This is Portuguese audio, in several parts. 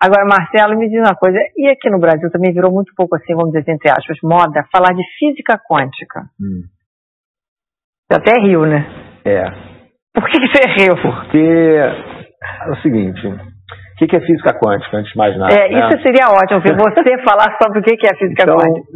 Agora, Marcelo, me diz uma coisa, e aqui no Brasil também virou muito pouco assim, vamos dizer, entre aspas, moda, falar de física quântica. Você até riu, né? Por que você riu? Porque é o seguinte, o que é física quântica, antes de mais nada? Isso seria ótimo, ver você falar sobre o que é física quântica.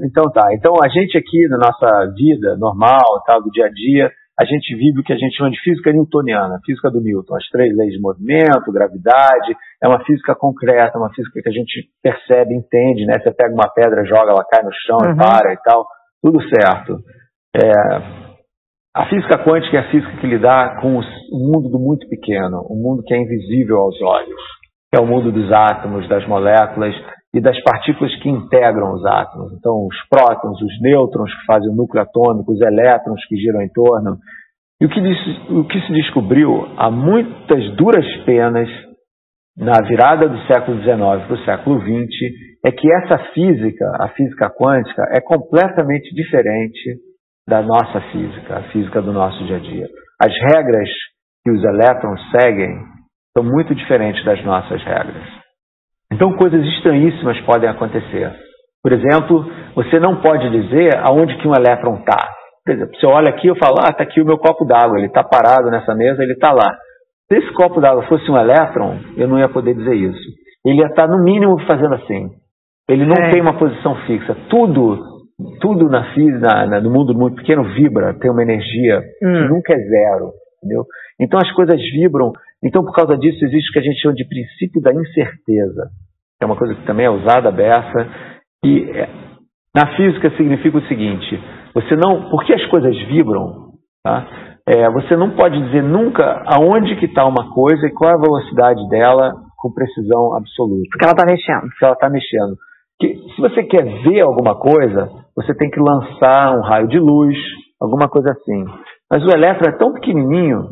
Então a gente aqui, na nossa vida normal, tal, do dia a dia, a gente vive o que a gente chama de física newtoniana, física do Newton, as 3 leis de movimento, gravidade, é uma física concreta, uma física que a gente percebe, entende, né? Você pega uma pedra, joga, ela cai no chão e para e tal, tudo certo. A física quântica é a física que lida com o mundo do muito pequeno, um mundo que é invisível aos olhos, que é o mundo dos átomos, das moléculas e das partículas que integram os átomos. Então, os prótons, os nêutrons que fazem o núcleo atômico, os elétrons que giram em torno. E o que se descobriu há muitas duras penas, na virada do século XIX para o século XX, é que essa física, a física quântica, é completamente diferente da nossa física, a física do nosso dia a dia. As regras que os elétrons seguem são muito diferentes das nossas regras. Então, coisas estranhíssimas podem acontecer. Por exemplo, você não pode dizer aonde que um elétron está. Por exemplo, você olha aqui e falo, está aqui o meu copo d'água, ele está parado nessa mesa, ele está lá. Se esse copo d'água fosse um elétron, eu não ia poder dizer isso. Ele ia estar, no mínimo, fazendo assim. Ele não tem uma posição fixa. Tudo no mundo muito pequeno vibra, tem uma energia que nunca é zero. Entendeu? Então as coisas vibram. Então, por causa disso, existe o que a gente chama de princípio da incerteza. É uma coisa que também é usada a beça. E na física significa o seguinte: porque as coisas vibram, tá? Você não pode dizer nunca aonde que está uma coisa e qual é a velocidade dela com precisão absoluta. Porque ela está mexendo. Porque ela está mexendo. Se você quer ver alguma coisa, você tem que lançar um raio de luz, alguma coisa assim. Mas o elétron é tão pequenininho,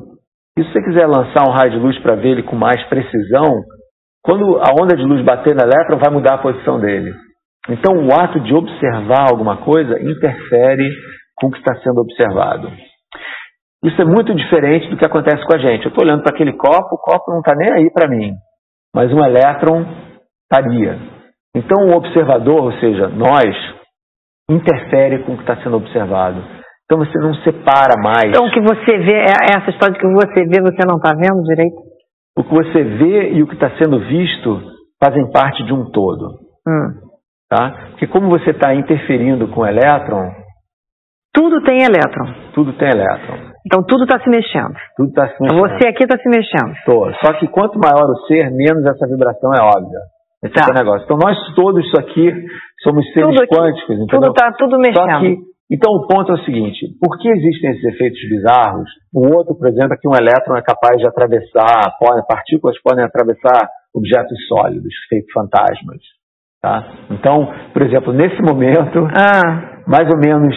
que se você quiser lançar um raio de luz para ver ele com mais precisão, quando a onda de luz bater no elétron, vai mudar a posição dele. Então, o ato de observar alguma coisa interfere com o que está sendo observado. Isso é muito diferente do que acontece com a gente. Eu estou olhando para aquele copo, o copo não está nem aí para mim, mas um elétron estaria. Então, o observador, ou seja, nós, interfere com o que está sendo observado. Então, você não separa mais. Então, o que você vê, essa história de que você vê, você não está vendo direito? O que você vê e o que está sendo visto fazem parte de um todo. Tá? Porque como você está interferindo com o elétron... Tudo tem elétron. Tudo tem elétron. Então, tudo está se mexendo. Tudo está se mexendo. Você aqui está se mexendo. Só que quanto maior o ser, menos essa vibração é óbvia. Esse é o negócio. Então, nós todos isso aqui somos seres quânticos. Tudo está tudo mexendo. Então, o ponto é o seguinte: por que existem esses efeitos bizarros? O outro, por exemplo, é que um elétron é capaz de atravessar, partículas podem atravessar objetos sólidos, feitos fantasmas. Tá? Então, por exemplo, nesse momento, mais ou menos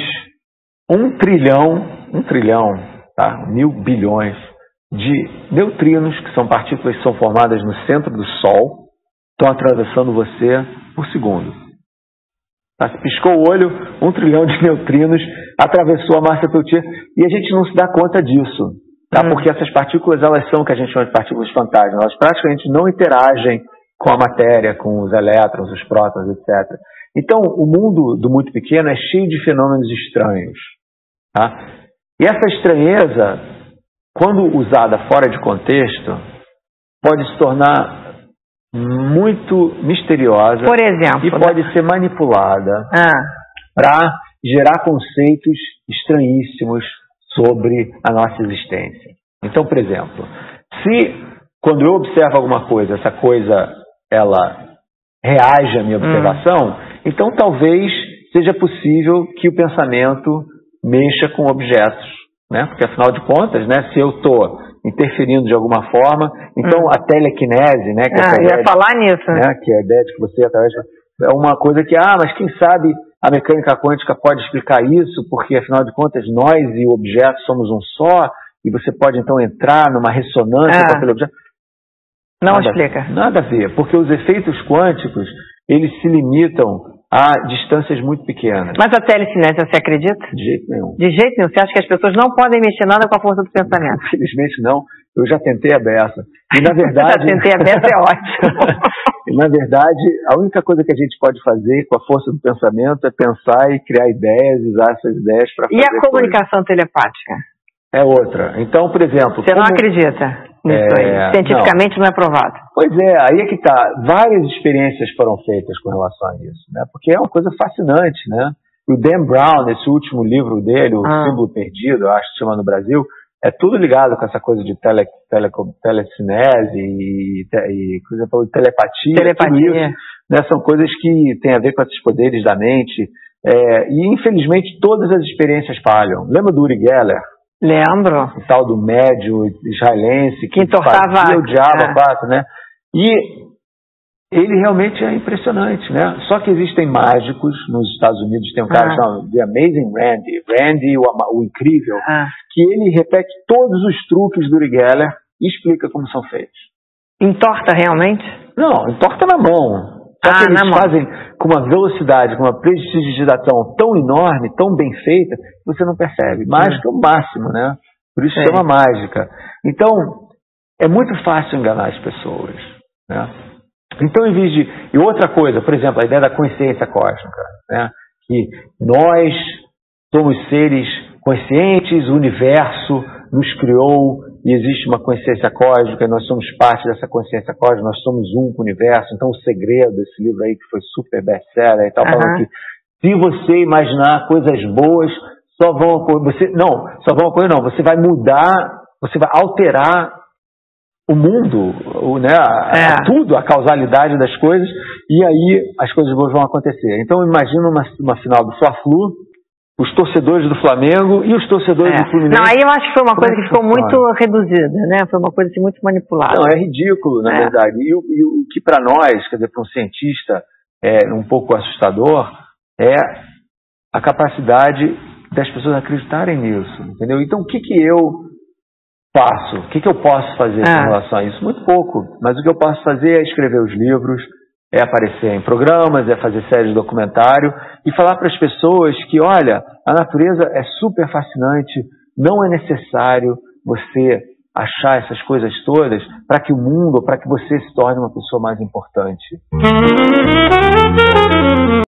1 trilhão, tá? 1.000 bilhões de neutrinos, que são partículas que são formadas no centro do Sol, estão atravessando você por segundo. Tá? Se piscou o olho, 1 trilhão de neutrinos atravessou a massa Peltier e a gente não se dá conta disso. Tá? Porque essas partículas, elas são o que a gente chama de partículas fantasmas. Elas praticamente não interagem com a matéria, com os elétrons, os prótons, etc. Então, o mundo do muito pequeno é cheio de fenômenos estranhos. Tá? E essa estranheza, quando usada fora de contexto, pode se tornar muito misteriosa. Por exemplo, e pode ser manipulada para gerar conceitos estranhíssimos sobre a nossa existência. Então, por exemplo, quando eu observo alguma coisa, essa coisa ela reage à minha observação, então talvez seja possível que o pensamento mexa com objetos, né? Porque afinal de contas, né, se eu estou interferindo de alguma forma, então a telecinese, né, que eu ia falar nisso, né, que é a ideia de que você através é uma coisa que, mas quem sabe a mecânica quântica pode explicar isso, porque afinal de contas nós e o objeto somos um só, e você pode então entrar numa ressonância com aquele objeto. Explica. Nada a ver, porque os efeitos quânticos, eles se limitam a distâncias muito pequenas. Mas a telecinese, você acredita? De jeito nenhum. De jeito nenhum? Você acha que as pessoas não podem mexer nada com a força do pensamento? Infelizmente não. Eu já tentei a beça. E na verdade... Já tentei a beça, é ótimo. E, na verdade, a única coisa que a gente pode fazer com a força do pensamento é pensar e criar ideias, usar essas ideias para fazer. E a comunicação telepática? É outra. Então, por exemplo... Você não acredita nisso aí? Cientificamente não é provado. Pois é, aí é que tá. Várias experiências foram feitas com relação a isso, né? Porque é uma coisa fascinante, né? O Dan Brown, esse último livro dele, O Símbolo Perdido, eu acho que chama no Brasil, é tudo ligado com essa coisa de telecinese e telepatia. Tudo isso, né? São coisas que têm a ver com esses poderes da mente. E, infelizmente, todas as experiências falham. Lembra do Uri Geller? Lembro. O tal do médio israelense que entortava fazia o diabo a quatro, né? E ele realmente é impressionante, né? Só que existem mágicos nos Estados Unidos, tem um cara chamado The Amazing Randy, o incrível, que ele repete todos os truques do Uri Geller e explica como são feitos. Entorta realmente? Não, entorta na mão. Só que eles fazem com uma velocidade, com uma prestidigitação tão enorme, tão bem feita, que você não percebe. Mágica é o máximo, né? Por isso chama mágica. Então, é muito fácil enganar as pessoas, né? Então, em vez de... E outra coisa, por exemplo, a ideia da consciência cósmica, né? Que nós somos seres conscientes, o universo nos criou e existe uma consciência cósmica, nós somos parte dessa consciência cósmica, nós somos um com o universo. Então, o segredo desse livro aí, que foi super best-seller e tal, falando que se você imaginar coisas boas, só vão ocorrer, você vai mudar, você vai alterar o mundo, né, tudo, a causalidade das coisas, e aí as coisas boas vão acontecer. Então, imagina uma final do Fla-Flu, os torcedores do Flamengo e os torcedores do Fluminense. Não, aí eu acho que foi uma coisa que ficou muito reduzida, né? Foi uma coisa assim, muito manipulada. Não, é ridículo, na verdade. E o que para nós, quer dizer, para um cientista, é um pouco assustador, é a capacidade das pessoas acreditarem nisso, entendeu? Então, o que eu faço? O que eu posso fazer com relação a isso? Muito pouco. Mas o que eu posso fazer é escrever os livros, é aparecer em programas, é fazer séries de documentário e falar para as pessoas que, olha, a natureza é super fascinante, não é necessário você achar essas coisas todas para que o mundo, para que você se torne uma pessoa mais importante.